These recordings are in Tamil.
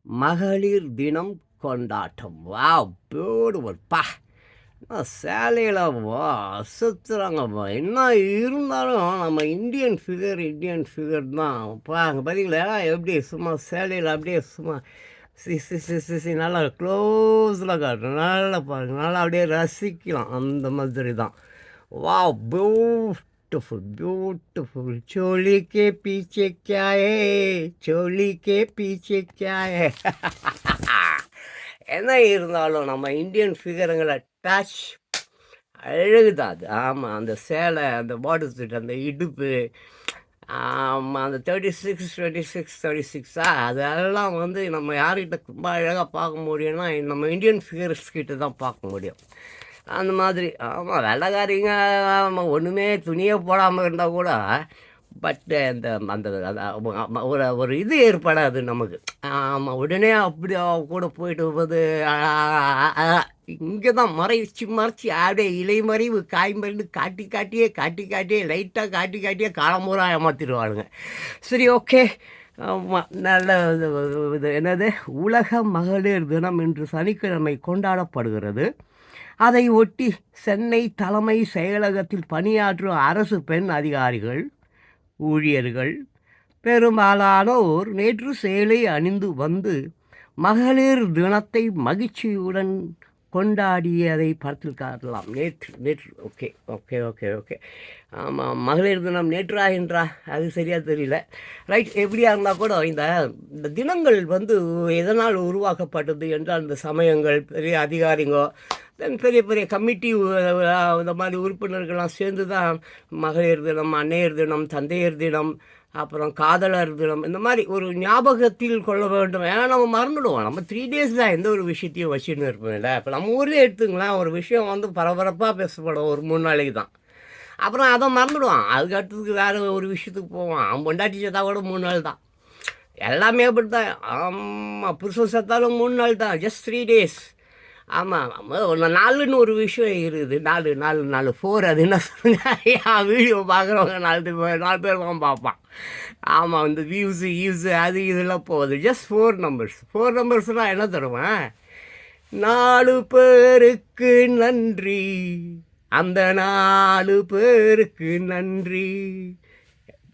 மகளிர் தினம் கொண்டாட்டம். வாவ்! பியூட்டிஃபுல் பா! சேலையில் அசத்துறாங்கப்பா. என்ன இருந்தாலும் நம்ம இந்தியன் ஃபிகர் தான். அங்கே பார்த்தீங்களா எப்படி சும்மா சேலையில் அப்படியே சும்மா C C C C C நல்லா க்ளோஸில் காட்டும். நல்லா பாருங்க, நல்லா அப்படியே ரசிக்கலாம். அந்த மாதிரி தான். वाह ब्यूटीफुल ब्यूटीफुल चोली के पीछे क्या है चोली के पीछे क्या है என்ன இருந்தாலும் நம்ம இந்தியன் ஃபிகருங்களை டச் அழகுதான் அது. ஆமாம், அந்த சேலை, அந்த பாடி சூட், அந்த இடுப்பு, ஆமாம், அந்த 36 அதெல்லாம் வந்து நம்ம யார்கிட்ட ரொம்ப அழகாக பார்க்க முடியும்னா நம்ம இந்தியன் ஃபிகர்ஸ் கிட்ட தான் பார்க்க முடியும். அந்த மாதிரி. ஆமாம், வெள்ளைக்காரிங்க ஒன்றுமே துணியே போடாமல் இருந்தால் கூட பட் அந்த அந்த ஒரு இது ஏற்படாது நமக்கு. ஆமாம், உடனே அப்படி கூட போயிட்டு போது இங்கே தான் மறைச்சி அப்படியே இலை மறைவு காய் மருந்து காட்டியே லைட்டாக காட்டியே காலம்பூரா ஏமாற்றிடுவாளுங்க. சரி, ஓகே. ஆமாம், நல்ல இது என்னது, உலக மகளிர் தினம் இன்று சனிக்கிழமை கொண்டாடப்படுகிறது. அதை ஒட்டி சென்னை தலைமை செயலகத்தில் பணியாற்றும் அரசு பெண் அதிகாரிகள், ஊழியர்கள் பெரும்பாலானோர் நேற்று சேலை அணிந்து வந்து மகளிர் தினத்தை மகிழ்ச்சியுடன் கொண்டாடியதை படத்தில் காட்டலாம். நேற்று ஓகே ஓகே ஓகே ஓகே ஆமாம், மகளிர் தினம் நேற்றா என்றா அது சரியாக தெரியல. ரைட், எப்படியா இருந்தால் கூட இந்த தினங்கள் வந்து எதனால் உருவாக்கப்பட்டது என்றால் இந்த சமயங்கள், பெரிய அதிகாரிங்கோ, தென் பெரிய பெரிய கமிட்டி, இந்த மாதிரி உறுப்பினர்கள்லாம் சேர்ந்து தான் மகளிர் தினம், அன்னையர் தினம், தந்தையர் தினம், அப்புறம் காதலர் தினம், இந்த மாதிரி ஒரு ஞாபகத்தில் கொள்ள வேண்டும். ஏன்னா நம்ம மறந்துடுவோம். நம்ம 3 days தான் எந்த ஒரு விஷயத்தையும் வச்சுன்னு இருப்போம். இல்லை, இப்போ நம்ம ஊர்லேயே எடுத்துங்களேன், ஒரு விஷயம் வந்து பரபரப்பாக பேசப்படும் ஒரு 3 நாளைக்கு தான். அப்புறம் அதை மறந்துடுவான். அதுக்கு அடுத்ததுக்கு வேறு ஒரு விஷயத்துக்கு போவான். அவன் பொண்டாட்டி செத்தா கூட 3 நாள் தான். எல்லாமே அப்படி தான். ஆமாம், புருஷன் செத்தாலும் 3 நாள் தான். Just 3 days. ஆமாம், ஒன்று 4ன்னு ஒரு விஷயம் இருக்குது. 4 4 அது என்ன சொல்லுங்க, வீடியோ பார்க்குறவங்க 4 பேர் தான் பார்ப்பான். ஆமாம், இந்த வியூஸு அது இதெல்லாம் போகுது. ஜஸ்ட் 4 நம்பர்ஸ்னால் என்ன தருவேன், 4 பேருக்கு நன்றி, அந்த 4 பேருக்கு நன்றி.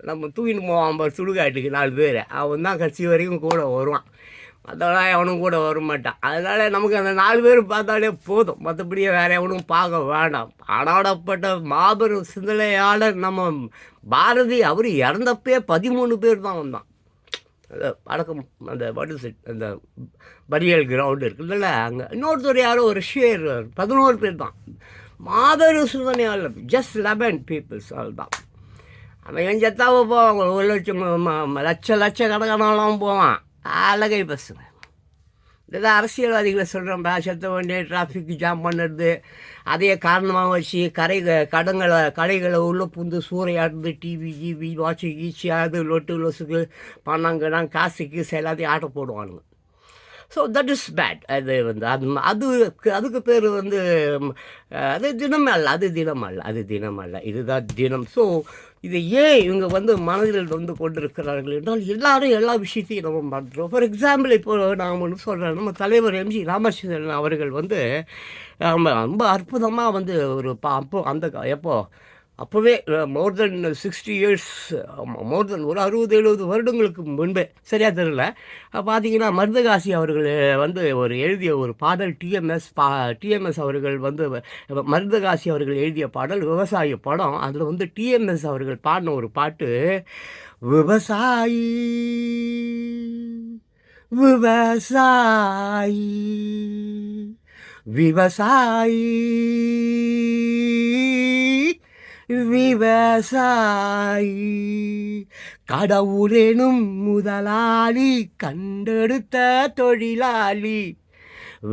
நம்ம தூக்கின்னு போவான் சுடுகாட்டுக்கு 4 பேர். அவன் தான் கட்சி வரைக்கும் கூட வருவான். மற்றவெல்லாம் எவனும் கூட வரமாட்டான். அதனால் நமக்கு அந்த 4 பேர் பார்த்தாலே போதும். மற்றபடியே வேறு எவனும் பார்க்க வேண்டாம். பாடாடப்பட்ட மாபெரும் சிந்தனையாளர் நம்ம பாரதி. அவர் இறந்தப்பே 13 பேர் தான் வந்தான். அந்த அடக்கம், அந்த அந்த பரியல் கிரவுண்டு இருக்குல்ல, அங்கே இன்னொருத்தர் யாரோ ஒரு ஷேர் 11 பேர் தான். மாபெரும் சிந்தனையாளர். ஜஸ்ட் 11 பீப்புள்ஸ் தான். அவன் என் செத்தாவ போவாங்க. 1 லட்சம் கணக்கானாலும் போவான். அழகை பஸ்ஸுங்க. இதுதான் அரசியல்வாதிகளை சொல்கிறோம். செத்த வேண்டிய டிராஃபிக் ஜாம் பண்ணுறது, அதையே காரணமாக வச்சு கடைகளை உள்ளே புந்து சூறையாடுறது, டிவி கிவி வாட்சி கீச்சு, அது லொசுக்கு பணம் காசுக்கு எல்லாத்தையும் ஆட்ட போடுவானுங்க. So that is bad. அது வந்து அதுக்கு பேர் வந்து அது தினம் அல்ல, இதுதான் தினம். ஸோ இதை ஏன் இவங்க வந்து மனதில் வந்து கொண்டிருக்கிறார்கள் என்றால் எல்லாரும் எல்லா விஷயத்தையும் நம்ம மறந்துடுறோம். ஃபார் எக்ஸாம்பிள், இப்போ நான் ஒன்று சொல்கிறேன். நம்ம தலைவர் எம்ஜி ராமச்சந்திரன் அவர்கள் வந்து ரொம்ப அற்புதமாக வந்து ஒரு அப்போவே மோர் தென் 60 years, மோர் தென் ஒரு 60-70 வருடங்களுக்கு முன்பே, சரியாக தெரியல, பார்த்தீங்கன்னா மருதகாசி அவர்கள் வந்து எழுதிய ஒரு பாடல், டிஎம்எஸ் அவர்கள் வந்து மருதகாசி அவர்கள் எழுதிய பாடல் விவசாய படம். அதில் வந்து டிஎம்எஸ் அவர்கள் பாடின ஒரு பாட்டு, விவசாயி விவசாயி விவசாயி விவசாயி கடவுளேனும் முதலாளி கண்டெடுத்த தொழிலாளி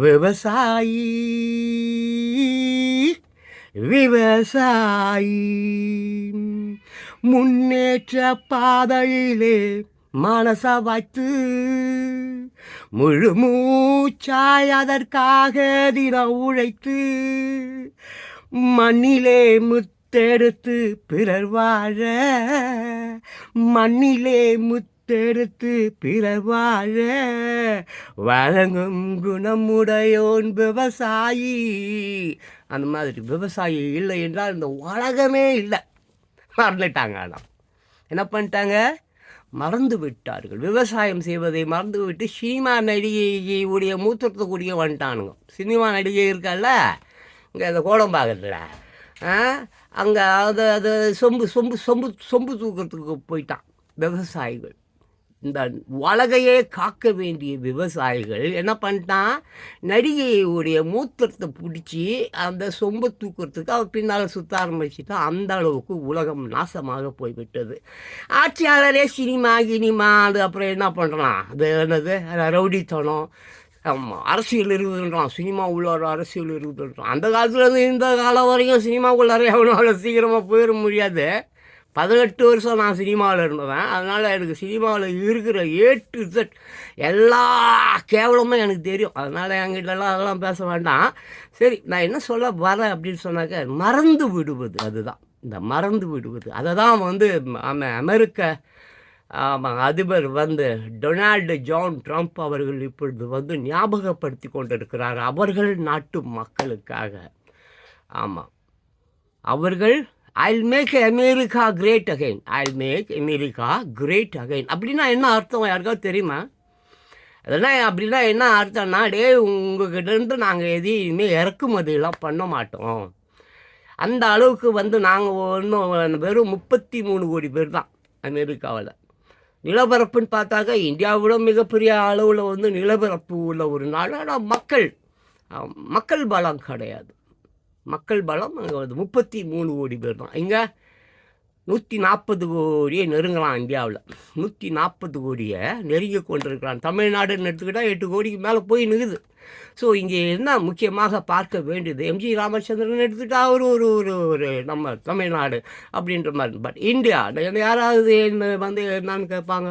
விவசாயி விவசாயி முன்னேற்ற பாதையிலே மனச வைத்து முழு மூச்சாய் அதற்காக தினம் உழைத்து மண்ணிலே முத்தெடுத்து பிறர் வாழ, மண்ணிலே தத்தெடுத்து பிறர் வாழ வழங்கும் குணமுடையோன் விவசாயி. அந்த மாதிரி விவசாயி இல்லை என்றால் இந்த உலகமே இல்லை. மறந்துட்டாங்க. ஆனால் என்ன பண்ணிட்டாங்க? மறந்து விட்டார்கள். விவசாயம் செய்வதை மறந்து விட்டு சினிமா நடிகையுடைய மூத்திரத்தை குடிக்க வந்துட்டானுங்க. சினிமா நடிகை இருக்கல்ல இங்கே அந்த கோடம்பாக்கத்தில், அங்கே அது சொம்பு சொம்பு சொம்பு சொம்பு தூக்கிறதுக்கு போயிட்டான் விவசாயிகள். இந்த உலகையே காக்க வேண்டிய விவசாயிகள் என்ன பண்ணிட்டான்? நடிகையுடைய மூத்திரத்தை பிடிச்சி அந்த சொம்பை தூக்கிறதுக்கு அவர் பின்னால் சுற்ற ஆரம்பிச்சுட்டான். அந்த அளவுக்கு உலகம் நாசமாக போய்விட்டது. ஆட்சியாளரே சினிமா கினிமா அது அப்புறம் என்ன பண்ணுறான்? அது என்னது ரவுடித்தனம். ஆமாம், அரசியல் இருக்குதுன்றான். சினிமா உள்ளார அரசியல் இருக்குதுன்றான். அந்த காலத்துலேருந்து இந்த காலம் வரைக்கும் சினிமாவுக்குள்ளார எவ்வளோ அவ்வளோ சீக்கிரமாக போயிட முடியாது. 18 வருஷம் நான் சினிமாவில் இருந்தேன். அதனால் எனக்கு சினிமாவில் இருக்கிற A to Z எல்லா கேவலமும் எனக்கு தெரியும். அதனால் என்கிட்டலாம் அதெல்லாம் பேச வேண்டாம். சரி, நான் என்ன சொல்ல வரேன் அப்படின்னு சொன்னாக்க, மறந்து விடுவது. அதுதான் இந்த மறந்து விடுவது. அதை தான் வந்து அமெரிக்க அதிபர் டொனால்டு ஜான் ட்ரம்ப் அவர்கள் இப்பொழுது ஞாபகப்படுத்தி கொண்டிருக்கிறார் அவர்கள் நாட்டு மக்களுக்காக. ஆமாம், அவர்கள் I'll make America great again. I'll make America great again. அப்படின்னா என்ன அர்த்தம் யாருக்காவது தெரியுமா? அதெல்லாம் அப்படின்னா என்ன அர்த்தம்னா, உங்ககிட்டேருந்து நாங்கள் எதையுமே இறக்குமதியெல்லாம் பண்ண மாட்டோம். அந்த அளவுக்கு நாங்கள் ஒன்றும் வெறும் 33 கோடி பேர் தான் அமெரிக்காவில். நிலப்பரப்புன்னு பார்த்தாக்க இந்தியாவோட மிகப்பெரிய அளவில் நிலப்பரப்பு உள்ள ஒரு நாடு. ஆனால் மக்கள் பலம் கிடையாது. மக்கள் பலம் அங்கே 33 கோடி பேர் தான். இங்கே 140 கோடியை நெருங்கலாம். இந்தியாவில் 140 கோடியை நெருங்கி கொண்டிருக்கிறான். தமிழ்நாடுன்னு எடுத்துக்கிட்டால் 8 கோடிக்கு மேலே போய் நிற்குது. ஸோ இங்கே என்ன முக்கியமாக பார்க்க வேண்டியது, எம்ஜி ராமச்சந்திரன் எடுத்துக்கிட்டால் அவர் ஒரு நம்ம தமிழ்நாடு அப்படின்ற மாதிரி. பட் இந்தியா யாராவது என்னன்னு கேட்பாங்க.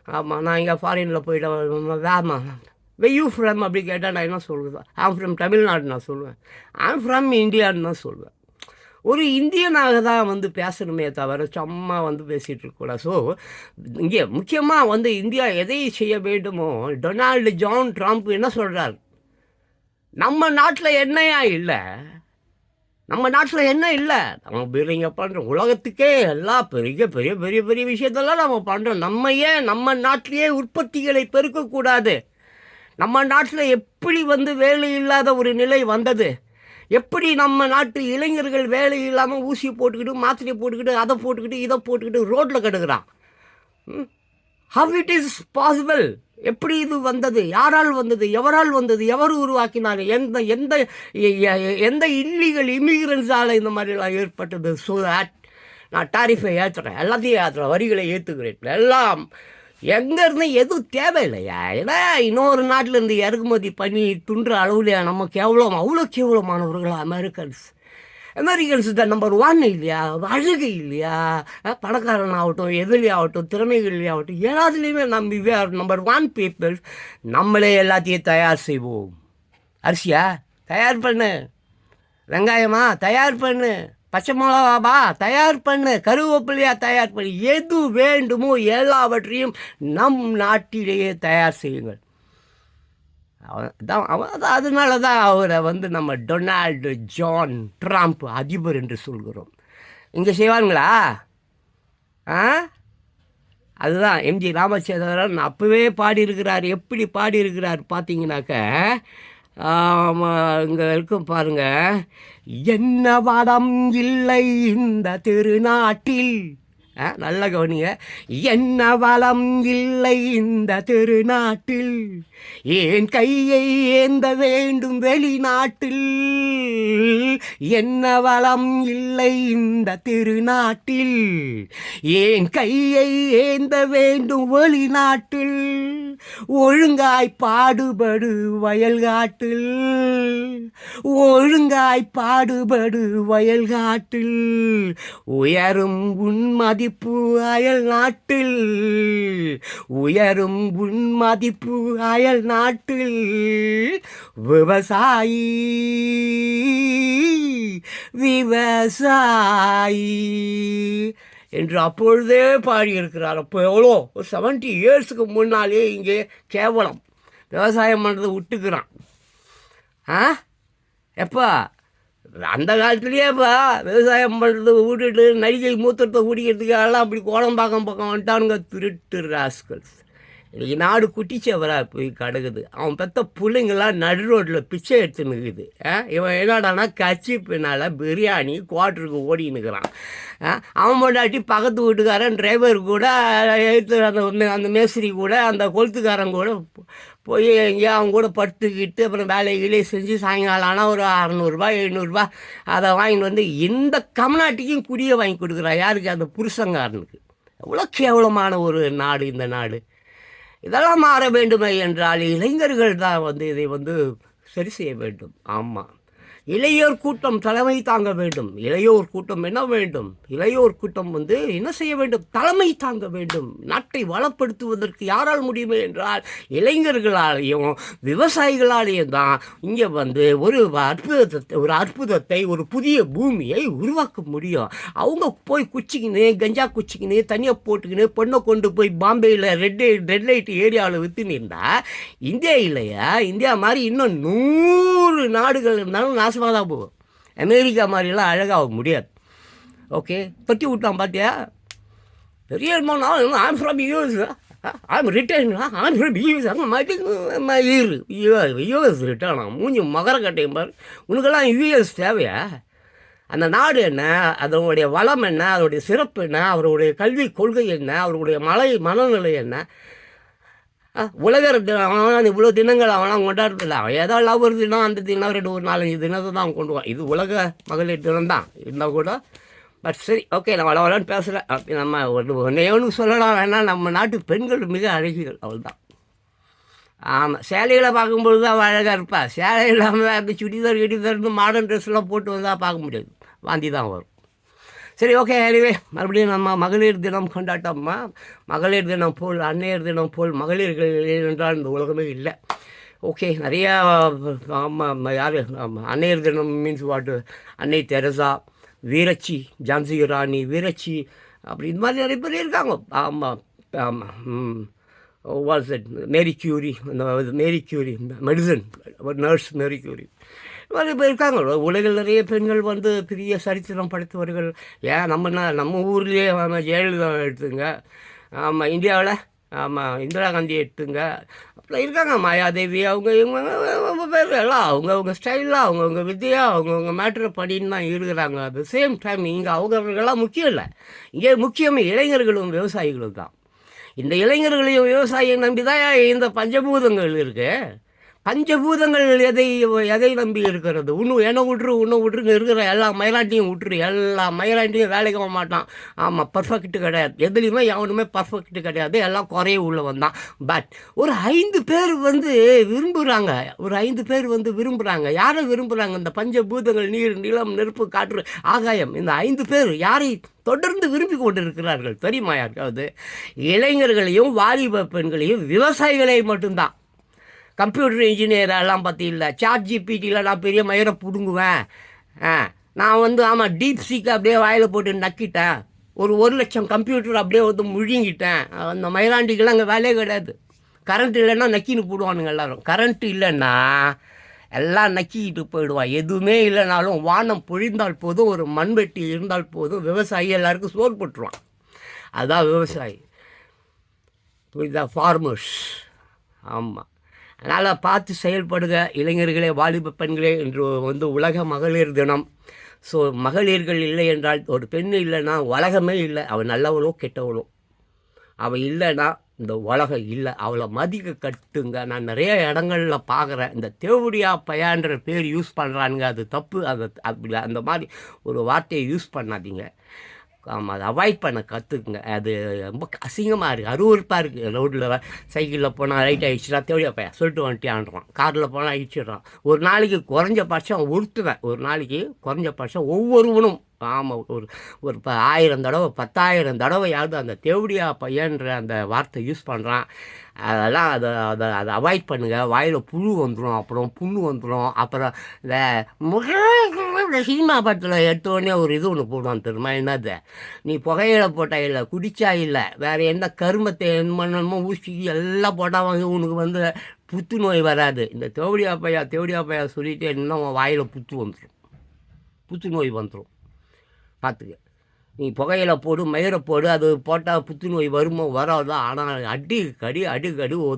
ஆமாம், நான் இங்கே ஃபாரினில் போயிட்டேன், வேமா வே யூ ஃப்ரம் அப்படி கேட்டால் நான் என்ன சொல்லுவேன்? ஐம் ஃப்ரம் தமிழ்நாடு நான் சொல்லுவேன். ஐம் ஃப்ரம் இந்தியான்னு தான் சொல்லுவேன். ஒரு இந்தியனாக தான் பேசணுமே தவிர சும்மா பேசிகிட்டு இருக்கக்கூடாது. ஸோ இங்கே முக்கியமாக இந்தியா எதை செய்ய வேண்டுமோ, டொனால்டு ஜான் ட்ரம்ப் என்ன சொல்கிறார்? நம்ம நாட்டில் என்னையா இல்லை? நம்ம நாட்டில் என்ன இல்லை? நம்ம பில்லிங்க பண்ணுறோம். உலகத்துக்கே எல்லாம் பெரிய பெரிய பெரிய பெரிய விஷயத்தெல்லாம் நம்ம பண்ணுறோம். நம்ம ஏன் நம்ம நாட்டிலேயே உற்பத்திகளை பெருக்கக்கூடாது? நம்ம நாட்டில் எப்படி வேலை இல்லாத ஒரு நிலை வந்தது? எப்படி நம்ம நாட்டு இளைஞர்கள் வேலை இல்லாமல் ஊசி போட்டுக்கிட்டு, மாத்திரை போட்டுக்கிட்டு, அதை போட்டுக்கிட்டு, இதை போட்டுக்கிட்டு ரோட்டில் கிடக்குறான்? How it is possible? எப்படி இது வந்தது? யாரால் வந்தது? எவரால் வந்தது? எவர் உருவாக்கினார்? எந்த எந்த எந்த இல்லீகல் இமிகிரன்ஸால் இந்த மாதிரிலாம் ஏற்பட்டது? ஸோ தட் நான் டாரிஃபை ஏற்றுறேன், எல்லாத்தையும் ஏற்றுறேன், வரிகளை ஏற்றுக்கிறேன். எல்லாம் எங்கேருந்து எதுவும் தேவையில்லையா? ஏன்னா இன்னொரு நாட்டிலேருந்து இறக்குமதி பண்ணி துன்ற அளவுலையா நம்ம கேவலம்? அவ்வளோ கேவலமானவர்களா அமெரிக்கன்ஸ் தான் நம்பர் 1 இல்லையா? அழகு இல்லையா? பணக்காரன் ஆகட்டும், எதிரி ஆகட்டும், திறமைகள் ஆகட்டும், எல்லாத்துலேயுமே நம்ம நம்பர் 1 பீப்புள்ஸ். நம்மளே எல்லாத்தையும் தயார் செய்வோம். அரிசியா தயார் பண்ணு, வெங்காயமா தயார் பண்ணு, பச்சை மிளகாவா தயார் பண்ணு, கருவேப்பிலையா தயார் பண்ணு, எது வேண்டுமோ எல்லாவற்றையும் நம் நாட்டிலேயே தயார் செய்யுங்கள். அதனால தான் அவரை நம்ம டொனால்டு ஜான் ட்ரம்ப் அதிபர் என்று சொல்கிறோம். இங்கே செய்வாங்களா? அதுதான் எம்ஜி ராமச்சந்திரன் அப்போவே பாடியிருக்கிறார். எப்படி பாடியிருக்கிறார் பார்த்தீங்கன்னாக்க, இங்கே இருக்கும் பாருங்க, என்ன வளம் இல்லை இந்த திருநாட்டில். நல்ல கவனிங்க, என்ன வளம் இல்லை இந்த திருநாட்டில், ஏன் கையை ஏந்த வேண்டும் வெளிநாட்டில். என்ன வளம் இல்லை இந்த திருநாட்டில், ஏன் கையை ஏந்த வேண்டும் வெளிநாட்டில். ஒழுங்காய் பாடுபடு வயல்காட்டில், ஒழுங்காய் பாடுபடு வயல்காட்டில், உயரும் உன் மதிப்பு அயல் நாட்டில், உயரும் உன் மதிப்பு அயல் நாட்டில். விவசாயி விவசாயி என்று அப்பொழுதே பாடியிருக்கிறார். அப்போ எவ்வளோ ஒரு 70 இயர்ஸுக்கு முன்னாலே இங்கே கேவலம் விவசாயம் பண்ணுறது விட்டுக்கிறான். எப்பா அந்த காலத்துலேயேப்பா விவசாயம் பண்ணுறது விட்டுட்டு நடிகை மூத்திரத்தை குடிக்கிறதுக்கு எல்லாம் அப்படி கோடம்பாக்கம் பக்கம் வந்துட்டானுங்க திருட்டு ராஸ்கல்ஸ். இன்னைக்கு நாடு குட்டிச்சவராக போய் கிடக்குது. அவன் பெற்ற பிள்ளைங்களாம் நடு ரோட்டில் பிச்சை எடுத்துன்னு இருக்குது. இவன் என்னடானா கச்சி பின்னால் பிரியாணி குவார்ட்டருக்கு ஓடினுக்கிறான். அவன் பொண்டாட்டி பக்கத்து வீட்டுக்காரன் டிரைவர் கூட எடுத்து அந்த மேஸ்திரி கூட அந்த கொளுத்துக்காரன் கூட போய் எங்கேயோ அவங்க கூட படுத்துக்கிட்டு அப்புறம் வேலைகளே செஞ்சு சாயங்காலம் ஆனால் ஒரு 600 700 அதை வாங்கிட்டு வந்து இந்த கம்நாட்டிக்கும் குடியை வாங்கி கொடுக்குறா. யாருக்கு? அந்த புருஷங்காரனுக்கு. எவ்வளோ கேவலமான ஒரு நாடு இந்த நாடு. இதெல்லாம் மாற வேண்டுமே என்றால் இளைஞர்கள் தான் இதை சரி செய்ய வேண்டும். ஆமாம், இளையோர் கூட்டம் தலைமை தாங்க வேண்டும். இளையோர் கூட்டம் என்ன வேண்டும்? இளையோர் கூட்டம் என்ன செய்ய வேண்டும்? தலைமை தாங்க வேண்டும். நாட்டை வளப்படுத்துவதற்கு யாரால் முடியுமே என்றால் இளைஞர்களாலேயும் விவசாயிகளாலேயும் தான் இங்கே ஒரு அற்புதத்தை ஒரு புதிய பூமியை உருவாக்க முடியும். அவங்க போய் குச்சிக்கின்னு கஞ்சா குச்சிக்கின்னு தனியாக போட்டுக்கின்னு பொண்ணை கொண்டு போய் பாம்பேயில் ரெட் லைட் ஏரியாவில் விற்றுன்னு இருந்தால் இந்தியா இல்லையா? இந்தியா மாதிரி இன்னும் 100 நாடுகள் இருந்தாலும் நாசமாக தான் போகும். அமெரிக்கா மாதிரிலாம் அழகாக முடியாது. ஓகே, தொட்டி விட்டான் பார்த்தியா? பெரிய I'm from US, I'm return, I'm from US. அங்கே மாட்டி யூஎஸ் ரிட்டர்னா மூஞ்சி மகர கட்டையும் பாரு. உனக்கெல்லாம் யூஎஸ் தேவையா? அந்த நாடு என்ன, அதனுடைய வளம் என்ன, அதனுடைய சிறப்பு என்ன, அவருடைய கல்வி கொள்கை என்ன, அவருடைய மனநிலை என்ன? உலக தினம் இவ்வளோ தினங்கள் அவனால் கொண்டாடுறதில்ல. அவன் ஏதோ லவர் தினம் அந்த தினம் 4-5 தினத்தை தான் அவன் கொண்டு வான். இது உலக மகளிர் தினம் தான் இருந்தால் கூட. பட் சரி, ஓகே, நான் வளவலான்னு பேசுகிறேன். அப்படி நம்ம ஒன்று சொல்லலாம் வேணால், நம்ம நாட்டு பெண்கள் மிக அழகிகள், அவள் தான். ஆமாம், சேலைகளை பார்க்கும்பொழுது தான் அவள் அழகாக இருப்பா. சேலை இல்லாமல் அந்த சுடிதார் மாடர்ன் ட்ரெஸ்லாம் போட்டு வந்தால் பார்க்க முடியாது, வாந்தி தான் வரும். சரி, ஓகே, எனிவே மறுபடியும் நம்ம மகளிர் தினம் கொண்டாட்டம்மா. மகளிர் தினம் போல் அன்னையர் தினம் போல் மகளிர்கள் என்றால் இந்த உலகமே இல்லை. ஓகே, நிறையா ஆமாம், யார் அன்னையர் தினம் மீன்ஸ் வாட்டு, அன்னை தெரசா, வீரச்சி, ஜான்சி ராணி, வீரச்சி, அப்படி இந்த மாதிரி நிறைய பேர் இருக்காங்க. ஆமாம் ஆமாம், was it Marie Curie, Marie Curie medicine nurse Marie Curie, நிறைய பேர் இருக்காங்க. உலகில் நிறைய பெண்கள் பெரிய சரித்திரம் படைத்தவர்கள். ஏன் நம்ம ஊர்லேயே ஜெயலலிதா எடுத்துங்க, ஆமாம், இந்தியாவில் ஆமாம் இந்திரா காந்தி எடுத்துங்க, அப்புறம் இருக்காங்க மாயாதேவி, அவங்க இவங்க பேர் எல்லாம் அவங்கவுங்க ஸ்டைலாக அவங்கவுங்க வித்தியாக அவங்கவுங்க மேட்ரு படின்னு தான் இருக்கிறாங்க. அட் த சேம் டைம் இங்கே அவங்கெல்லாம் முக்கியம் இல்லை. இங்கே முக்கியம் இளைஞர்களும் விவசாயிகளும் தான். இந்த இளைஞர்களையும் விவசாயியை நம்பி தான் இந்த பஞ்சபூதங்கள் இருக்குது. பஞ்சபூதங்கள் எதை நம்பி இருக்கிறது? உன்னை விட்டுருன்னு இருக்கிற எல்லா மயிலாண்டியும் விட்டுரு. எல்லா மயிலாண்டியும் வேலைக்கு போக மாட்டான். ஆமாம், பர்ஃபெக்ட்டு கிடையாது. எதுலேயுமே எவனுமே பர்ஃபெக்ட்டு கிடையாது. எல்லாம் குறைய உள்ள வந்தான். பட் ஒரு 5 பேர் விரும்புகிறாங்க. ஒரு 5 பேர் விரும்புகிறாங்க. யாரை விரும்புகிறாங்க? இந்த பஞ்சபூதங்கள் நீர், நிலம், நெருப்பு, காற்று, ஆகாயம். இந்த 5 பேர் யாரை தொடர்ந்து விரும்பி கொண்டு இருக்கிறார்கள் தெரியுமா யாருக்காவது? இளைஞர்களையும் வாலிப பெண்களையும் விவசாயிகளை மட்டும்தான். கம்ப்யூட்டர் இன்ஜினியரெல்லாம் பார்த்தீங்களா, சாட் ஜிபிடியில் நான் பெரிய மயிரை பிடுங்குவேன். நான் ஆமாம் டீப் சீக்கை அப்படியே வாயில் போட்டு நக்கிட்டேன். 1,00,000 கம்ப்யூட்டர் அப்படியே முழுங்கிட்டேன். அந்த மயிராண்டிக்கெல்லாம் அங்கே வேலையே கிடையாது. கரண்ட் இல்லைன்னா நக்கின்னு போடுவானுங்க எல்லோரும். கரண்ட் இல்லைன்னா எல்லாம் நக்கிக்கிட்டு போயிடுவான். எதுவுமே இல்லைனாலும் வானம் பொழிந்தால் போதும், ஒரு மண்வெட்டி இருந்தால் போதும், விவசாயி எல்லாருக்கும் சோறு போட்டுருவான். அதுதான் விவசாயி, புரியுதா? ஃபார்மர்ஸ். ஆமாம், அதனால் பார்த்து செயல்படுக இளைஞர்களே, வாலிப பெண்களே. என்று உலக மகளிர் தினம். ஸோ மகளிர்கள் இல்லை என்றால், ஒரு பெண் இல்லைன்னா உலகமே இல்லை. அவள் நல்லவளோ கெட்டவளோ, அவள் இல்லைன்னா இந்த உலகம் இல்லை. அவளை மதிக்க கட்டுங்க. நான் நிறைய இடங்களில் பார்க்குறேன், இந்த தேவடியா பையான்ற பேர் யூஸ் பண்ணுறானுங்க. அது தப்பு. அப்படி அந்த மாதிரி ஒரு வார்த்தையை யூஸ் பண்ணாதீங்க. ஆமாம், அதை அவாய்ட் பண்ண கற்றுக்குங்க. அது ரொம்ப அசிங்கமாக இருக்குது, அருவருப்பாக இருக்குது. ரோட்டில் சைக்கிளில் போனால் ரைட் ஆகிடுச்சுனா தேவையா பையன் சொல்லிட்டு வந்துட்டான்றான். காரில் போனால் அழிச்சிடுறான். ஒரு நாளைக்கு குறைஞ்சபட்சம் ஒரு நாளைக்கு குறைஞ்சபட்சம் ஒவ்வொருவனும் ஆமாம் ஒரு 1000 தடவை 10,000 தடவையாவது அந்த தேவடியா பையன்ற அந்த வார்த்தை யூஸ் பண்ணுறான். அதெல்லாம் அதை அவாய்ட் பண்ணுங்கள். வாயில் புழு வந்துடும், அப்புறம் புண்ணு வந்துடும், அப்புறம் இந்த இந்த சினிமா படத்தில் எடுத்தோடனே ஒரு இது ஒன்று போடுவான் தெரியுமா? என்னது, நீ புகையில போட்டா இல்லை, குடிச்சா இல்லை, வேறு எந்த கருமத்தை என்ன பண்ணணுமோ ஊசி எல்லாம் போட்டால் வந்து உனக்கு வந்து புத்துநோய் வராது. இந்த தேவடியா பையா சொல்லிட்டு இன்னும் வாயில் புத்துநோய் வந்துடும். பார்த்துக்க, நீ புகையில போடு, மயிரை போடு, அது போட்டால் புத்துநோய் வருமோ வராதோ. ஆனால் அடிக்கடி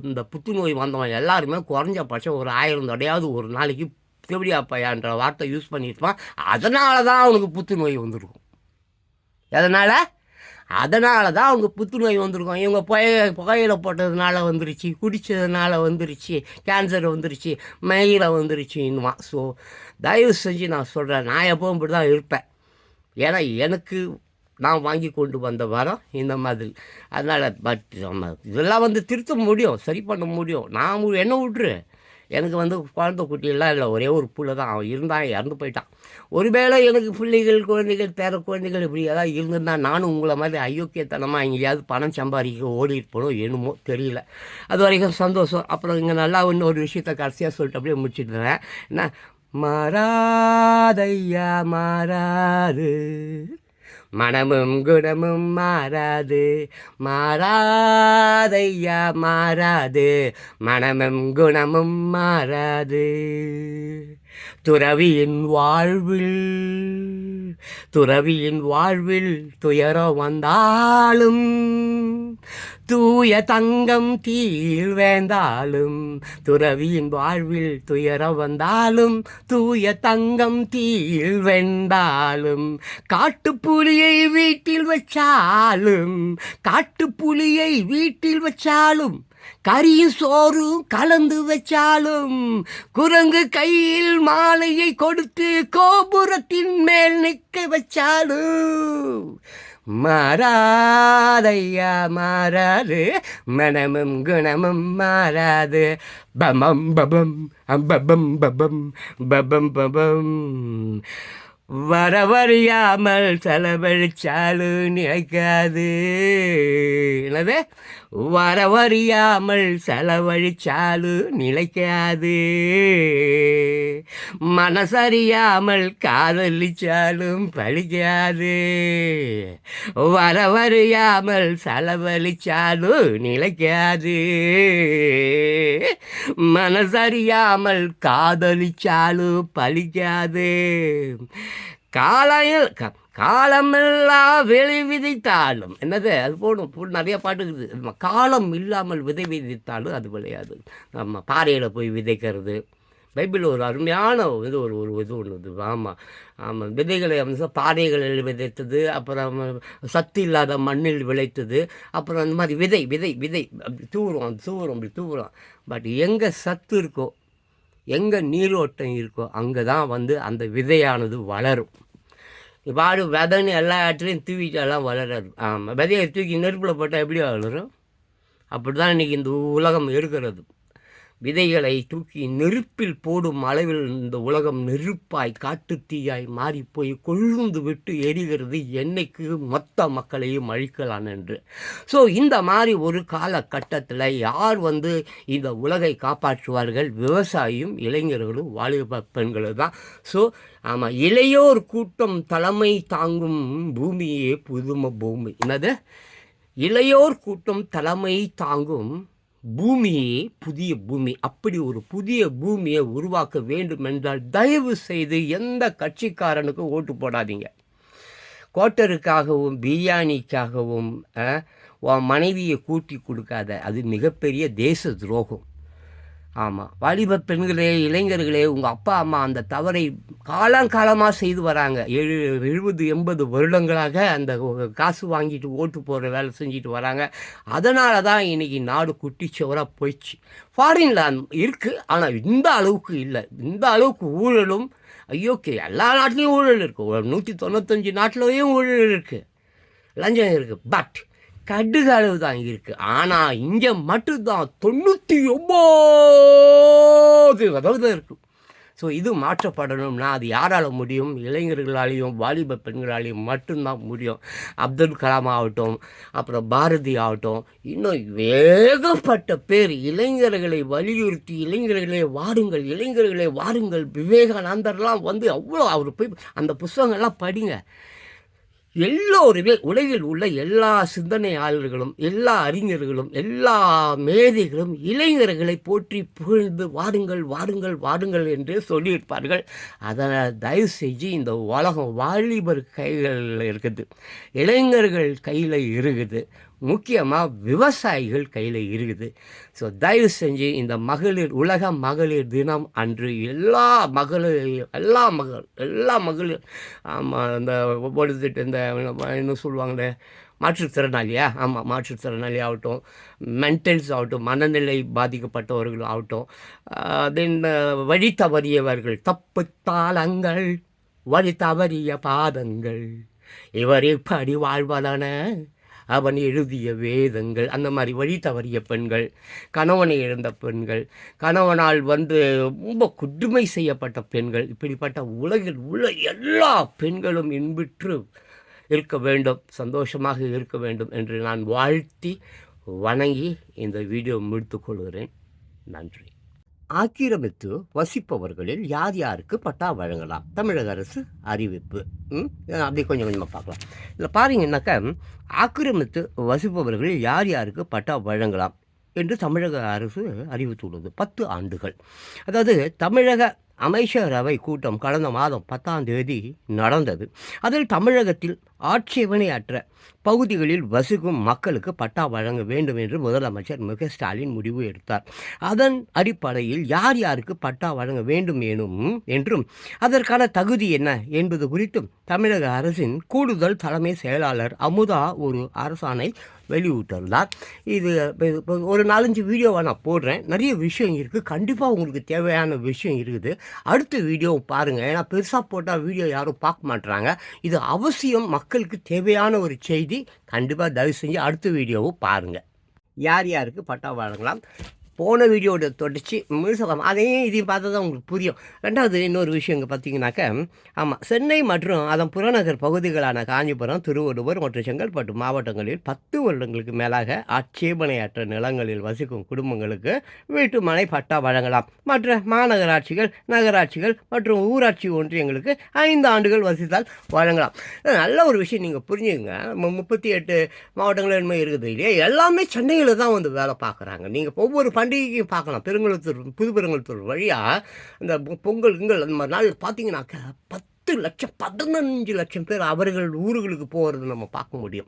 இந்த புத்துநோய் வந்தவன் எல்லாருமே குறைஞ்சபட்சம் ஒரு 1000 தடையாவது ஒரு நாளைக்கு தேவடியா பையான்ற வார்த்தை யூஸ் பண்ணியிருப்பான். அதனால தான் அவனுக்கு புத்துநோய் வந்திருக்கும். அதனால தான் அவங்க புத்துநோய் வந்திருக்கும். இவங்க புகையில போட்டதுனால வந்துருச்சு, குடித்ததுனால வந்துருச்சு, கேன்சர் வந்துருச்சு, மயிரை வந்துருச்சு இன்னுமா. ஸோ தயவு செஞ்சு நான் சொல்கிறேன், நான் எப்பவும் இப்படி தான் இருப்பேன். ஏன்னா எனக்கு நான் வாங்கி கொண்டு வந்த வரம் இந்த மாதிரி. அதனால் பட் இதெல்லாம் வந்து திருத்த முடியும், சரி பண்ண முடியும். நான் என்ன விட்ரு, எனக்கு வந்து குழந்தை குட்டியெல்லாம் இல்லை, ஒரே ஒரு புள்ள தான். அவன் இருந்தான், இறந்து போயிட்டான். ஒருவேளை எனக்கு பிள்ளைகள், குழந்தைகள், பேர குழந்தைகள் இப்படி ஏதாவது இருந்திருந்தா நானும் உங்களை மாதிரி அயோக்கியத்தனமாக எங்கேயாவது பணம் சம்பாதிக்க ஓடிருப்போம், என்னமோ தெரியல. அது வரைக்கும் சந்தோஷம். அப்புறம் இங்கே நல்லா இன்னொரு விஷயத்த கடைசியாக சொல்லிட்டு அப்படியே முடிச்சுட்டுறேன். என்ன, மாறாதையா மாறாது, மனமும் குணமும் மாறாது, மாறாதையா மாறாது, மனமும் குணமும் மாறாது. துறவியின் வாழ்வில் துயரம் வந்தாலும், தூய தங்கம் தீயில் வேந்தாலும், துறவியின் வாழ்வில் துயரம் வந்தாலும், தூய தங்கம் தீயில் வெந்தாலும், காட்டுப்புலியை வீட்டில் வச்சாலும், கரியும் சோறும் கலந்து வச்சாலும், குரங்கு கையில் மாலையை கொடுத்து கோபுரத்தின் மேல் நிற்க வச்சாலும், மாறாதையா மாறாது, மனமும் குணமும் மாறாது. பபம் பபம் பபம் பபம் பபம் பபம். வரவறியாமல் செலவழிச்சாலும் நினைக்காது. என்னது, வரவறியாமல் செலவழிச்சாலும் நிலைக்காது. மனசறியாமல் காதலிச்சாலும் பழிக்காது. வரவறியாமல் செலவழிச்சாலும் நிலைக்காது. மனசறியாமல் காதலிச்சாலும் பழிக்காது. காலமெல்லாம் விதை விதைத்தாலும், என்னது அது போடும் நிறைய பாட்டு இருக்குது. காலம் இல்லாமல் விதை விதைத்தாலும் அது விளையாது. நம்ம பாறையில் போய் விதைக்கிறது, பைபிள் ஒரு அருமையான இது ஒரு இது ஒன்று. ஆமாம் விதைகளை பாறைகளில் விதைத்தது, அப்புறம் சத்து இல்லாத மண்ணில் விளைத்தது, அப்புறம் அந்த மாதிரி விதை அப்படி தூவுறோம். பட் எங்கே சத்து இருக்கோ, எங்கே நீரோட்டம் இருக்கோ, அங்கே தான் வந்து அந்த விதையானது வளரும். பாடு விதைன்னு எல்லா இடத்துலையும் தூவிட்டாலாம் வளராது. ஆமாம், விதையை தூக்கி நெருப்பில் போட்டால் எப்படி வளரும்? அப்படி தான் இன்றைக்கி இந்த உலகம் இருக்கிறது. விதைகளை தூக்கி நெருப்பில் போடும் அளவில் இந்த உலகம் நெருப்பாய் காட்டுத்தீயாய் மாறிப்போய் கொழுந்து விட்டு எரிகிறது, என்னைக்கு மொத்த மக்களையும் அழிக்கலாம் என்று. ஸோ இந்த மாதிரி ஒரு காலகட்டத்தில் யார் வந்து இந்த உலகை காப்பாற்றுவார்கள்? விவசாயியும் இளைஞர்களும் வாலிப பெண்களும் தான். ஸோ ஆமாம், இளையோர் கூட்டம் தலைமை தாங்கும் பூமியே புதும பூமி. என்னது, இளையோர் கூட்டம் தலைமை தாங்கும் பூமியே புதிய பூமி. அப்படி ஒரு புதிய பூமியை உருவாக்க வேண்டும் என்றால் தயவு செய்து எந்த கட்சிக்காரனுக்கும் ஓட்டு போடாதீங்க. கோட்டருக்காகவும் பிரியாணிக்காகவும் உன் மனைவியை கூட்டி கொடுக்காத. அது மிகப்பெரிய தேச துரோகம். ஆமாம், வாலிப பெண்களே, இளைஞர்களே, உங்கள் அப்பா அம்மா அந்த தவறை காலங்காலமாக செய்து வராங்க. 70-80 வருடங்களாக அந்த காசு வாங்கிட்டு ஓட்டு போடுற வேலை செஞ்சுட்டு வராங்க. அதனால தான் இன்றைக்கி நாடு குட்டிச்சவராக போயிடுச்சு. ஃபாரின்ல இருக்குது, ஆனால் இந்த அளவுக்கு இல்லை. இந்த அளவுக்கு ஊழலும், ஐயோக்கே, எல்லா நாட்டிலையும் ஊழல் இருக்குது. 195 நாட்டிலையும் ஊழல் இருக்குது, லஞ்சம் இருக்குது. பட் கடுகு அளவு தான் இருக்குது. ஆனால் இங்கே மட்டும்தான் 99 இருக்குது. ஸோ இது மாற்றப்படணும்னா அது யாரால் முடியும்? இளைஞர்களாலேயும் வாலிப பெண்களாலேயும் மட்டும்தான் முடியும். அப்துல் கலாம் ஆகட்டும், அப்புறம் பாரதி ஆகட்டும், இன்னும் ஏகப்பட்ட பேர் இளைஞர்களை வலியுறுத்தி இளைஞர்களே வாருங்கள், இளைஞர்களே வாருங்கள், விவேகானந்தர்லாம் வந்து அவ்வளோ அவர் போய் அந்த புஸ்தகங்கள்லாம் படிங்க. எல்லோருமே உலகில் உள்ள எல்லா சிந்தனையாளர்களும் எல்லா அறிஞர்களும் எல்லா மேதைகளும் இளைஞர்களை போற்றி புகழ்ந்து வாருங்கள் வாருங்கள் வாருங்கள் என்று சொல்லியிருப்பார்கள். அதனால் தயவு செஞ்சு இந்த உலகம் வாலிபர் கைகளில் இருக்குது, இளைஞர்கள் கையில் இருக்குது, முக்கியமாக விவசாயிகள் கையில் இருக்குது. ஸோ தயவு செஞ்சு இந்த உலக மகளிர் தினம் அன்று எல்லா மகளிர் ஆமாம் இந்த ஒவ்வொருத்திட்டு இந்த என்ன சொல்லுவாங்களே மாற்றுத்திறனாளியா, ஆமாம் மாற்றுத்திறனாளி ஆகட்டும், மென்டல்ஸ் ஆகட்டும், மனநிலை பாதிக்கப்பட்டவர்கள் ஆகட்டும், தென் வழி தவறியவர்கள், தப்பு தாளங்கள் வழி தவறிய பாதங்கள் இவர் இப்படி வாழ்வதான அவன் எழுதிய வேதங்கள், அந்த மாதிரி வழி தவறிய பெண்கள், கணவனை இழந்த பெண்கள், கணவனால் வந்து ரொம்ப கொடுமை செய்யப்பட்ட பெண்கள், இப்படிப்பட்ட உலகில் உள்ள எல்லா பெண்களும் இன்புற்று இருக்க வேண்டும், சந்தோஷமாக இருக்க வேண்டும் என்று நான் வாழ்த்தி வணங்கி இந்த வீடியோ முடித்துக்கொள்கிறேன். நன்றி. ஆக்கிரமித்து வசிப்பவர்களில் யார் யாருக்கு பட்டா வழங்கலாம்? தமிழக அரசு அறிவிப்பு. அப்படி கொஞ்சம் கொஞ்சமாக பார்க்கலாம். இதில் பாருங்கன்னாக்கா, ஆக்கிரமித்து வசிப்பவர்களில் யார் யாருக்கு பட்டா வழங்கலாம் என்று தமிழக அரசு அறிவித்துள்ளது. 10 ஆண்டுகள். அதாவது தமிழக அமைச்சரவை கூட்டம் கடந்த மாதம் 10ஆம் தேதி நடந்தது. அதில் தமிழகத்தில் ஆட்சேபனையற்ற பகுதிகளில் வசிக்கும் மக்களுக்கு பட்டா வழங்க வேண்டும் என்று முதலமைச்சர் மு க ஸ்டாலின் முடிவு எடுத்தார். அதன் அடிப்படையில் யார் யாருக்கு பட்டா வழங்க வேண்டும் என்றும் அதற்கான தகுதி என்ன என்பது குறித்தும் தமிழக அரசின் கூடுதல் தலைமை செயலாளர் அமுதா ஒரு அரசாணை வெளியிட்டுள்ளார். இது ஒரு 4-5 வீடியோவை நான் போடுறேன். நிறைய விஷயம் இருக்குது, கண்டிப்பாக உங்களுக்கு தேவையான விஷயம் இருக்குது. அடுத்த வீடியோ பாருங்கள், ஏன்னா பெருசாக போட்டால் வீடியோ யாரும் பார்க்க மாட்டுறாங்க. இது அவசியம், மக்களுக்கு தேவையான ஒரு செய்தி. கண்டிப்பாக தயவு செஞ்சு அடுத்த வீடியோவும் பாருங்கள். யார் யாருக்கு பட்டா வழங்கலாம், போன வீடியோட தொடர்ச்சி முழுசாக அதையும் இதையும் பார்த்தா தான் உங்களுக்கு புரியும். ரெண்டாவது இன்னொரு விஷயம் இங்கே பார்த்தீங்கன்னாக்கா, ஆமாம், சென்னை மற்றும் அதன் புறநகர் பகுதிகளான காஞ்சிபுரம், திருவள்ளுவர் மற்றும் செங்கல்பட்டு மாவட்டங்களில் 10 வருடங்களுக்கு மேலாக ஆட்சேபனையற்ற நிலங்களில் வசிக்கும் குடும்பங்களுக்கு வீட்டு மனை பட்டா வழங்கலாம். மற்ற மாநகராட்சிகள், நகராட்சிகள் மற்றும் ஊராட்சி ஒன்றியங்களுக்கு 5 ஆண்டுகள் வசித்தால் வழங்கலாம். நல்ல ஒரு விஷயம் நீங்கள் புரிஞ்சுங்க. 38 மாவட்டங்கள் என்ன இருக்குது இல்லையா, எல்லாமே சென்னையில் தான் வந்து வேலை பார்க்குறாங்க. நீங்கள் ஒவ்வொரு பண்டிகையும் பார்க்கலாம். புது பெருங்குளத்தூர் வழியாக இந்த பொங்கல் அந்த மாதிரி நாள் பார்த்தீங்கன்னாக்கா 10 லட்சம் 15 லட்சம் பேர் அவர்கள் ஊர்களுக்கு போகிறது நம்ம பார்க்க முடியும்.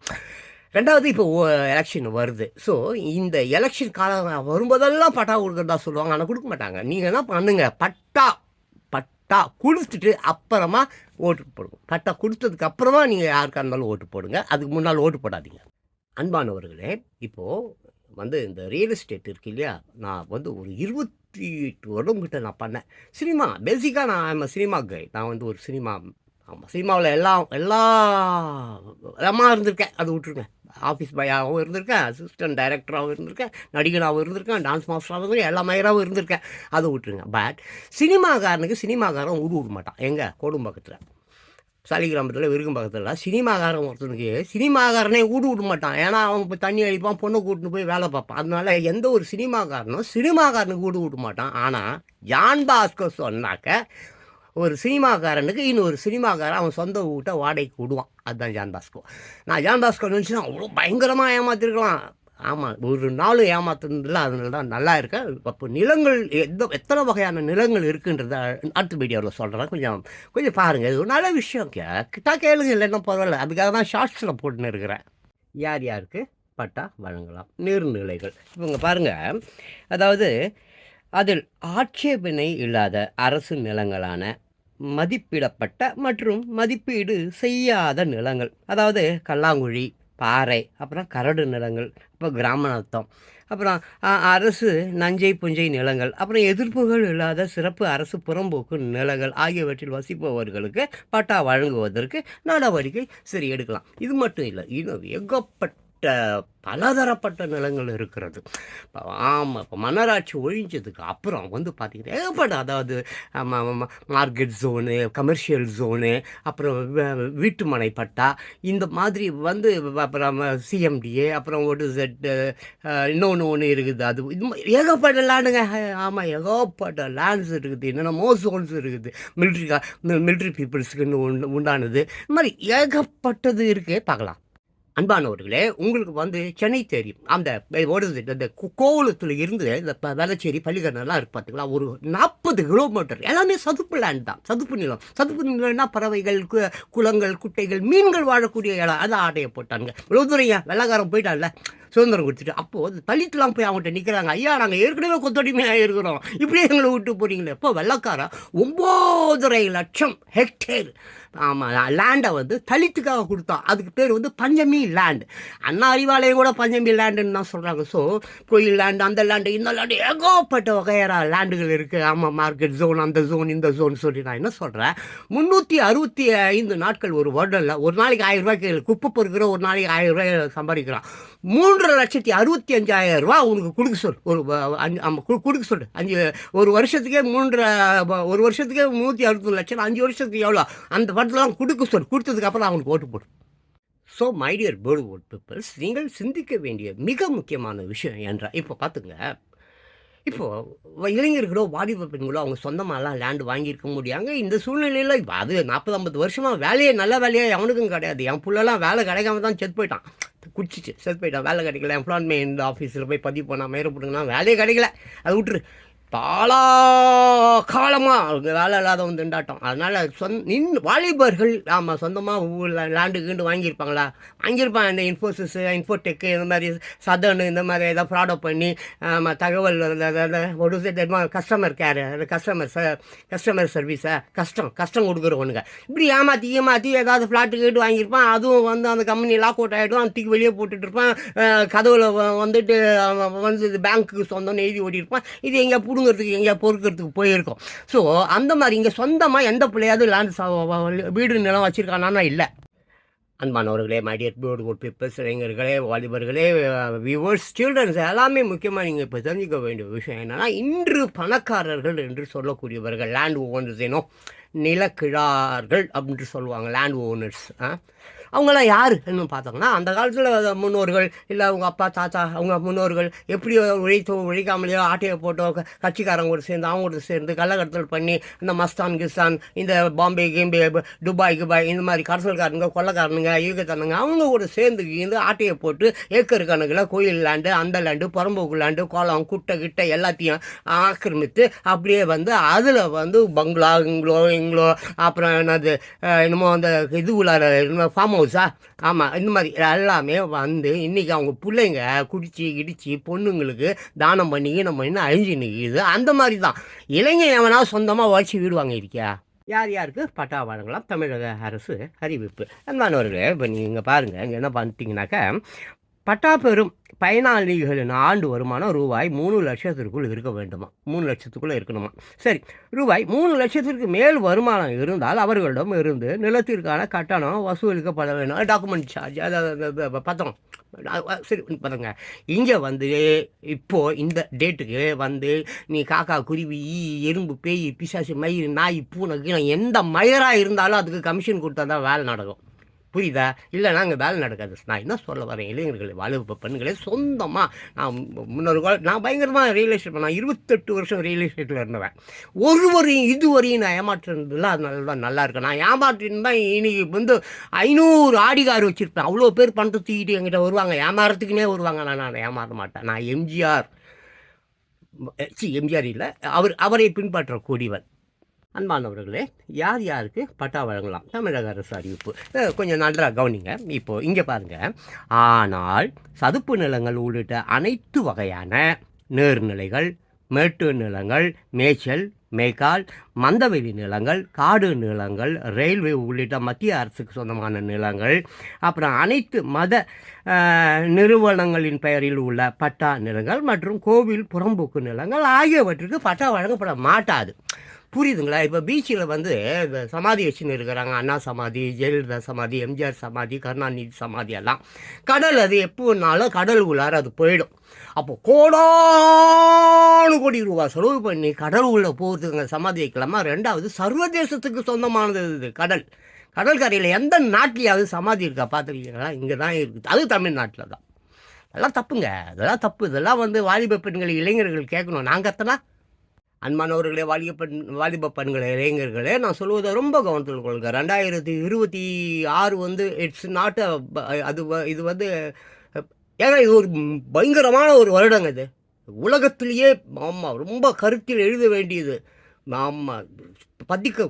ரெண்டாவது, இப்போ எலெக்ஷன் வருது. ஸோ இந்த எலெக்ஷன் காலம் வரும்போதெல்லாம் பட்டா கொடுக்குறதா சொல்லுவாங்க, ஆனால் கொடுக்க மாட்டாங்க. நீங்கள் என்ன பண்ணுங்க, பட்டா கொடுத்துட்டு அப்புறமா ஓட்டு போடுங்க. பட்டா கொடுத்ததுக்கு அப்புறமா நீங்கள் யாருக்காக இருந்தாலும் ஓட்டு போடுங்க, அதுக்கு முன்னால் ஓட்டு போடாதீங்க. அன்பானவர்களே, இப்போது வந்து இந்த ரியல் எஸ்டேட் இருக்கு இல்லையா, நான் வந்து ஒரு 28 வருடம் கிட்ட நான் பண்ணேன். சினிமா பேசிக்காக நான் சினிமா கை. நான் வந்து ஒரு சினிமாவில் எல்லாமா இருந்திருக்கேன். அது விட்டுருங்க. ஆஃபீஸ் பாயாகவும் இருந்திருக்கேன், அசிஸ்டன்ட் டைரக்டராகவும் இருந்திருக்கேன், நடிகனாகவும் இருந்திருக்கேன், டான்ஸ் மாஸ்டராகவும் இருந்திருக்கேன், எல்லா மயிராகவும் இருந்திருக்கேன். அதை விட்டுருங்க. பட் சினிமாக்காரன் ஊடு விட மாட்டான். எங்கே கோடும்பாக்கத்தில், சாலிகிராமத்தில், விருகம்பாக்கத்தில் சினிமாக்காரன் ஒருத்தனுக்கு சினிமாக்காரனே ஊடு விட மாட்டான். ஏன்னா அவன் இப்போ தண்ணி அடிப்பான், பொண்ணை கூட்டின்னு போய் வேலை பார்ப்பான். அதனால எந்த ஒரு சினிமாக்காரனுக்கு ஊடு விட மாட்டான். ஆனால் ஜான் பாஸ்கோ சொன்னாக்க ஒரு சினிமாக்காரனுக்கு இன்னொரு சினிமாக்காரன் அவன் சொந்த வீட்டை வாடகைக்கு விடுவான். அதுதான் ஜான் பாஸ்கோ. நான் ஜான் பாஸ்கோ நினச்சினா அவ்வளோ பயங்கரமாக ஏமாற்றிருக்கலாம். ஆமாம், ஒரு நாளும் ஏமாத்துனதில்லை. அதனால தான் நல்லா இருக்கேன். அப்போ நிலங்கள் எத்தனை வகையான நிலங்கள் இருக்குன்றத அடுத்த வீடியோவில் சொல்கிறேன். கொஞ்சம் பாருங்கள். இது ஒரு நல்ல விஷயம். கேளுங்க, இல்லைன்னா பரவாயில்ல. அதுக்காக தான் ஷார்ட்ஸில் போட்டுன்னு இருக்கிறேன். யார் யாருக்கு பட்டா வழங்கலாம்? நீர்நிலைகள். இவங்க பாருங்கள், அதாவது அதில் ஆட்சேபனை இல்லாத அரசு நிலங்களான மதிப்பிடப்பட்ட மற்றும் மதிப்பீடு செய்யாத நிலங்கள், அதாவது கல்லாங்குழி, பாறை, அப்புறம் கரடு நிலங்கள், அப்புறம் கிராம நத்தம், அப்புறம் அரசு நஞ்சை புஞ்சை நிலங்கள், அப்புறம் எதிர்ப்புகள் இல்லாத சிறப்பு அரசு புறம்போக்கு நிலங்கள் ஆகியவற்றில் வசிப்பவர்களுக்கு பட்டா வழங்குவதற்கு நடவடிக்கை எடுக்கலாம். இது மட்டும் இல்லை, இன்னும் ஏகப்பட்ட பலதரப்பட்ட நிலங்கள் இருக்கிறது. ஆமாம், இப்போ மன்னராட்சி ஒழிஞ்சதுக்கு அப்புறம் வந்து பார்த்திங்கன்னா ஏகப்பட்ட, அதாவது மார்க்கெட் ஜோனு, கமர்ஷியல் ஜோனு, அப்புறம் வீட்டு மனை பட்டா, இந்த மாதிரி வந்து அப்புறம் சிஎம்டிஏ, அப்புறம் ஒரு செட்டு இன்னொன்று இருக்குது. அது இது ஏகப்பட்ட லேண்டுங்க. ஆமாம், ஏகப்பட்ட லேண்ட்ஸ் இருக்குது, என்னென்னமோ ஜோன்ஸ் இருக்குது, மிலிட்ரி பீப்புள்ஸுக்குன்னு உண்டானது, இந்த மாதிரி ஏகப்பட்டது இருக்குது. பார்க்கலாம். அன்பானவர்களே, உங்களுக்கு வந்து சென்னை தெரியும். அந்த ஓடுது இந்த கோவளத்தில் இருந்து இந்த வேளச்சேரி பள்ளிக்கரணெல்லாம் இருக்குது பார்த்தீங்களா, ஒரு 40 கிலோமீட்டர் எல்லாமே சதுப்பு லேண்ட் தான். சதுப்பு நிலம். சதுப்பு நிலம்னா பறவைகள், குளங்கள், குட்டைகள், மீன்கள் வாழக்கூடிய இடம். அதான் ஆட்டையை போட்டாங்க. இவ்வளோ தூரம் வெள்ளக்காரன் போயிட்டான்ல சுதந்திரம் கொடுத்துட்டு. அப்போது தலித்துலாம் போய் அவங்கள்ட்ட நிற்கிறாங்க, ஐயா நாங்கள் ஏற்கனவே கொத்தடிமையாக இருக்கிறோம், இப்படியே எங்களை விட்டு போகிறீங்களே. இப்போ வெள்ளக்காரன் 9.5 லட்சம் ஹெக்டேர் லேண்டை வந்து தலித்துக்காக கொடுத்தான். அதுக்கு பேர் வந்து பஞ்சமி லேண்ட். அண்ணா அறிவாலயம் கூட பஞ்சமி லேண்டுன்னு தான் சொல்கிறாங்க. ஸோ கோயில் லேண்டு, அந்த லேண்டு, இந்த லேண்டு, ஏகப்பட்ட வகையான லேண்டுகள் இருக்குது. ஆமாம், மார்க்கெட் ஜோன், அந்த ஜோன், இந்த ஜோன் சொல்லி நான் என்ன சொல்கிறேன், 365 நாட்கள் ஒரு வருடம் இல்லை. ஒரு நாளைக்கு 1000 ரூபாய்க்கு குப்பை பொறுக்கிற, ஒரு நாளைக்கு 1000 ரூபாய் சம்பாதிக்கிறான். 3,65,000 ரூபா உனக்கு கொடுக்க சொல். கொடுக்க சொல்லு. ஒரு வருஷத்துக்கே ஒரு வருஷத்துக்கே 360 லட்சம், 5 வருஷத்துக்கு எவ்வளோ அந்த படத்தெல்லாம் கொடுக்க சொல். கொடுத்ததுக்கப்புறம் அவனுக்கு ஓட்டு போடும். So my dear bird vote peoples, நீங்கள் சிந்திக்க வேண்டிய மிக முக்கியமான விஷயம் என்றால், இப்போ பார்த்துங்க, இப்போது இளைஞர்களோ வாலிப பெண்களோ அவங்க சொந்தமாகலாம் லேண்டு வாங்கியிருக்க முடியாங்க. இந்த சூழ்நிலையில் இப்போ அது 40-50 வருஷமாக வேலையே, நல்ல வேலையாக எவனுக்கும் கிடையாது. என் புள்ளெல்லாம் வேலை கிடைக்காம தான் செத்து போயிட்டான், குடிச்சிச்சு செத்து போயிட்டான். வேலை கிடைக்கல, எம்ப்ளாய்மெண்ட் ஆஃபீஸில் போய் பதிவு பண்ணால் மேலே போட்டுங்கன்னா வேலையே கிடைக்கல, அதை விட்டுரு. பாலா காலமாக அவங்க வேலை இல்லாதவன் திண்டாட்டம். அதனால் வாலிபர்கள் ஆமாம் சொந்தமாக லேண்டு கீண்டு வாங்கியிருப்பாங்களா, வாங்கியிருப்பாங்க. இந்த இன்ஃபோசிஸ், இன்ஃபோடெக்கு, இந்த மாதிரி சதர்னு, இந்த மாதிரி ஏதாவது ஃப்ராடோ பண்ணி தகவல் ஒரு கஸ்டமர் கேர், கஸ்டமர் சர்வீஸை கஷ்டம் கொடுக்குறவனுங்க இப்படி ஏமாற்றி ஏதாவது ஃப்ளாட்டு கேட்டு வாங்கியிருப்பான். அதுவும் வந்து அந்த கம்பெனி லாக் அவுட் ஆகிடும், தூக்கி வெளியே போட்டுட்டு இருப்பான். கதவுல வந்துட்டு வந்து பேங்க்குக்கு சொந்தம்னு எழுதி ஓட்டியிருப்பான். இது எங்கே பிடுங்கிறதுக்கு, எங்கேயா பொறுக்கிறதுக்கு போயிருக்கோம். ஸோ அந்த மாதிரி இங்கே சொந்தமாக எந்த பிள்ளையாவது லேண்ட் வீடு நிலம் வச்சுருக்கானா? இல்லை. அன்பானவர்களே, my dear bird vote peoples, இளைஞர்களே, வாலிபர்களே, வியூவர்ஸ், சில்ட்ரன்ஸ், எல்லாமே முக்கியமாக நீங்கள் இப்போ தெரிஞ்சுக்க வேண்டிய விஷயம் என்னென்னா, இன்று பணக்காரர்கள் என்று சொல்லக்கூடியவர்கள், லேண்ட் ஓனர்ஸ், நிலக்கிழார்கள் அப்படின்னு சொல்லுவாங்க, லேண்ட் ஓனர்ஸ். அவங்களாம் யார் என்ன பார்த்தோம்னா, அந்த காலத்தில் முன்னோர்கள், இல்லை அவங்க அப்பா தாத்தா, அவங்க முன்னோர்கள் எப்படியோ உழைக்காமலையோ ஆட்டையை போட்டோ கட்சிக்காரங்க கூட சேர்ந்து அவங்க கூட சேர்ந்து கள்ளக்கடத்தல் பண்ணி இந்த மஸ்தான் கிஸ்தான், இந்த பாம்பே துபாய் இந்த மாதிரி கடத்தல்காரனுங்க, கொள்ளக்காரனுங்க, ஈகத்தனங்க அவங்க கூட சேர்ந்து ஆட்டையை போட்டு ஏக்கர் கணக்கில் கோயில் லேண்டு, அந்த லேண்டு, புறம்போக்கு லேண்டு, குளம், குட்டை கிட்டை எல்லாத்தையும் ஆக்கிரமித்து அப்படியே வந்து அதில் வந்து பங்களா இங்களோ அப்புறம் என்னமோ அந்த இது உள்ளார ஃபார்ம் ஹவுஸா, ஆமாம், இந்த மாதிரி எல்லாமே வந்து இன்றைக்கி அவங்க பிள்ளைங்க குடிச்சு கிடிச்சு பொண்ணுங்களுக்கு தானம் பண்ணி அழிஞ்சு நிற்கிது. அந்த மாதிரி தான் இளைஞன் எவனா சொந்தமாக உழைச்சி வீடு வாங்கியிருக்கியா? யார் யாருக்கு பட்டா வழங்கலாம் தமிழக அரசு அறிவிப்பு. அன்பானவர்களே, இப்போ நீங்கள் பாருங்கள், இங்கே என்ன பண்ணிட்டீங்கன்னாக்கா, பட்டா பெறும் பயனாளிகளின் ஆண்டு வருமானம் ரூபாய் 3 லட்சத்திற்குள் இருக்க வேண்டுமா? 3 லட்சத்துக்குள்ளே இருக்கணுமா? சரி, ரூபாய் 3 லட்சத்திற்கு மேல் வருமானம் இருந்தால் அவர்களிடம் இருந்து நிலத்திற்கான கட்டணம் வசூலிக்கப்பட வேண்டும். டாக்குமெண்ட் சார்ஜ், அதாவது பத்திரம். சரி, பாருங்க, இங்கே வந்து இப்போது இந்த டேட்டுக்கு வந்து நீ காக்கா, குருவி, எறும்பு, பேய், பிசாசு, மயிர், நாய், பூனை, கீழே எந்த மயிராக இருந்தாலும் அதுக்கு கமிஷன் கொடுத்தா தான் வேலை நடக்கும். புரியுதா? இல்லைனா அங்கே வேலை நடக்காது. நான் என்ன சொல்ல வரேன், இளைஞர்களை வாலிப பெண்களே, சொந்தமாக நான் பயங்கரமாக ரியல் எஸ்டேட் நான் 28 வருஷம் ரியல் எஸ்டேட்டில் இருந்தவன். ஒருவரையும் இதுவரையும் நான் ஏமாற்றினதில்லை. அதனால தான் நல்லா இருக்கேன். நான் ஏமாற்றிருந்தேன் இன்றைக்கி வந்து 500 ஆடி கார் வச்சுருப்பேன். அவ்வளோ பேர் பணத்தை தூக்கிட்டு என்கிட்ட வருவாங்க, ஏமாறத்துக்குன்னே வருவாங்க. நான் ஏமாற மாட்டேன். நான் எம்ஜிஆர் இல்லை, அவரை பின்பற்றக்கூடியவன். அன்பானவர்களே, யார் யாருக்கு பட்டா வழங்கலாம் தமிழக அரசு அறிவிப்பு கொஞ்சம் நன்றாக கவனிங்க. இப்போது இங்கே பாருங்கள், ஆனால் சதுப்பு நிலங்கள் உள்ளிட்ட அனைத்து வகையான நீர்நிலைகள், மேட்டு நிலங்கள், மேய்ச்சல், மேய்க்கால், மந்தவெளி நிலங்கள், காடு நிலங்கள், ரயில்வே உள்ளிட்ட மத்திய அரசுக்கு சொந்தமான நிலங்கள், அப்புறம் அனைத்து மத நிறுவனங்களின் பெயரில் உள்ள பட்டா நிலங்கள் மற்றும் கோவில் புறம்போக்கு நிலங்கள் ஆகியவற்றுக்கு பட்டா வழங்கப்பட மாட்டாது. புரியுதுங்களா? இப்போ பீச்சில் வந்து இந்த சமாதி வச்சுன்னு இருக்கிறாங்க. அண்ணா சமாதி, ஜெயலலிதா சமாதி, எம்ஜிஆர் சமாதி, கருணாநிதி சமாதி எல்லாம். கடல் அது எப்போனாலும் கடல் உள்ளார அது போயிடும். அப்போ கோடானு கோடி ரூபா செலவு பண்ணி கடல் உள்ள போகிறதுங்க சமாதி வைக்கலாமா? ரெண்டாவது சர்வதேசத்துக்கு சொந்தமானது இது கடல். கடற்கரையில் எந்த நாட்டிலையாவது சமாதி இருக்கா பார்த்துருக்கீங்களா? இங்கே தான் இருக்குது. அது தமிழ்நாட்டில் தான். அதெல்லாம் தப்புங்க. அதெல்லாம் தப்பு. இதெல்லாம் வந்து வாலிப பெண்கள் இளைஞர்கள் கேட்கணும். நான் கத்தனா அன்பானவர்களே, வாலிப பெண்கள் இளைஞர்களே, நான் சொல்வதை ரொம்ப கவனத்தில் கொள்ளுங்க. 2026 வந்து இட்ஸ் நாட் இது வந்து ஏன்னா இது ஒரு பயங்கரமான ஒரு வருடங்க இது. உலகத்திலேயே ஆமாம் ரொம்ப கருத்தில் எழுத வேண்டியது. ஆமாம்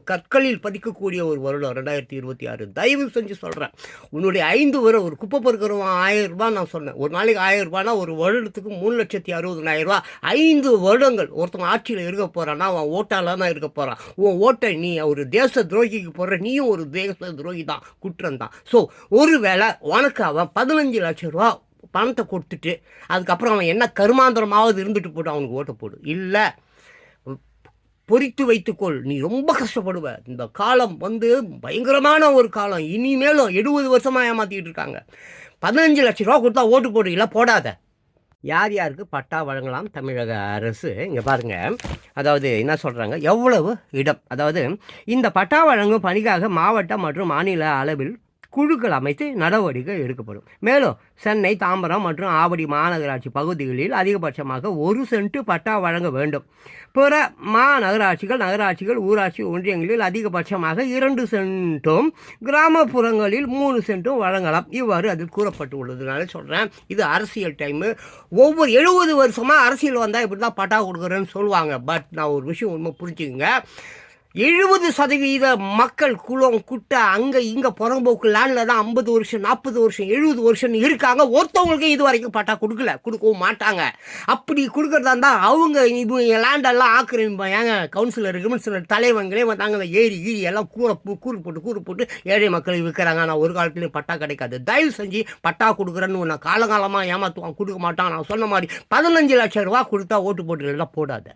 கற்களில் பதிக்கக்கூடிய ஒரு வருடம் 2026. தயவு செஞ்சு சொல்கிறேன், உன்னுடைய 5 வருடம் ஒரு குப்பை பொறுக்கிறவன் 1000 ரூபாய் நான் சொன்னேன். ஒரு நாளைக்கு 1000 ரூபாய்னா ஒரு வருடத்துக்கு 3,60,000 ரூபா. 5 வருடங்கள் ஒருத்தன் ஆட்சியில் இருக்க போகிறான்னா அவன் ஓட்டால் தான் இருக்க போகிறான். உன் ஓட்டை நீ ஒரு தேச துரோகிக்கு போடுற, நீயும் ஒரு தேச துரோகி தான், குற்றம் தான். ஸோ ஒரு வேளை உனக்கு அவன் 15 லட்சம் ரூபா பணத்தை கொடுத்துட்டு அதுக்கப்புறம் அவன் என்ன கருமாந்திரமாவது இருந்துட்டு போட்டு அவனுக்கு ஓட்ட போடு. இல்லை, பொறித்து வைத்துக்கொள், நீ ரொம்ப கஷ்டப்படுவ. இந்த காலம் வந்து பயங்கரமான ஒரு காலம். இனிமேலும் 70 வருஷமாக ஏமாற்றிக்கிட்டு இருக்காங்க. 15 லட்சம் ரூபா கொடுத்தா ஓட்டு போடு, இல்லை போடாத. யார் யாருக்கு பட்டா வழங்கலாம் தமிழக அரசு? இங்கே பாருங்கள், அதாவது என்ன சொல்கிறாங்க, எவ்வளவு இடம், அதாவது இந்த பட்டா வழங்கும் பணிக்காக மாவட்ட மற்றும் மாநில அளவில் குழுக்கள் அமைத்து நடவடிக்கை எடுக்கப்படும். மேலும் சென்னை, தாம்பரம் மற்றும் ஆவடி மாநகராட்சி பகுதிகளில் அதிகபட்சமாக 1 சென்ட் பட்டா வழங்க வேண்டும். பிற நகராட்சிகள், ஊராட்சி ஒன்றியங்களில் அதிகபட்சமாக 2 சென்ட்டும், கிராமப்புறங்களில் 3 சென்ட்டும் வழங்கலாம். இவ்வாறு அதில் கூறப்பட்டு உள்ளதுனால சொல்கிறேன், இது அரசியல் டைமு. ஒவ்வொரு 70 வருஷமாக அரசியல் வந்தால் இப்படி தான் பட்டா கொடுக்குறேன்னு சொல்லுவாங்க. பட் நான் ஒரு விஷயம் உண்மை புரிஞ்சுக்குங்க, 70% மக்கள் குளம் குட்டை அங்கே இங்கே புறம்போக்கு லேண்டில் தான் 50 வருஷம் 40 வருஷம் 70 வருஷம் இருக்காங்க. ஒருத்தவங்களுக்கு இது வரைக்கும் பட்டா கொடுக்கவும் மாட்டாங்க. அப்படி கொடுக்குறதா இருந்தால் அவங்க லேண்டெல்லாம் ஆக்கிரமிப்பாங்க. கவுன்சிலர் தலைவங்களே வந்தாங்க, அந்த ஏரி எல்லாம் கூறு போட்டு ஏழை மக்கள் விற்கிறாங்க. நான் ஒரு காலத்துலேயும் பட்டா கிடைக்காது. தயவு செஞ்சு பட்டா கொடுக்குறேன்னு நான் காலகாலமாக ஏமாற்றுவான், கொடுக்க மாட்டான். நான் சொன்ன மாதிரி 15 லட்சம் ரூபா கொடுத்தா ஓட்டு போட்டுலாம் போடாத.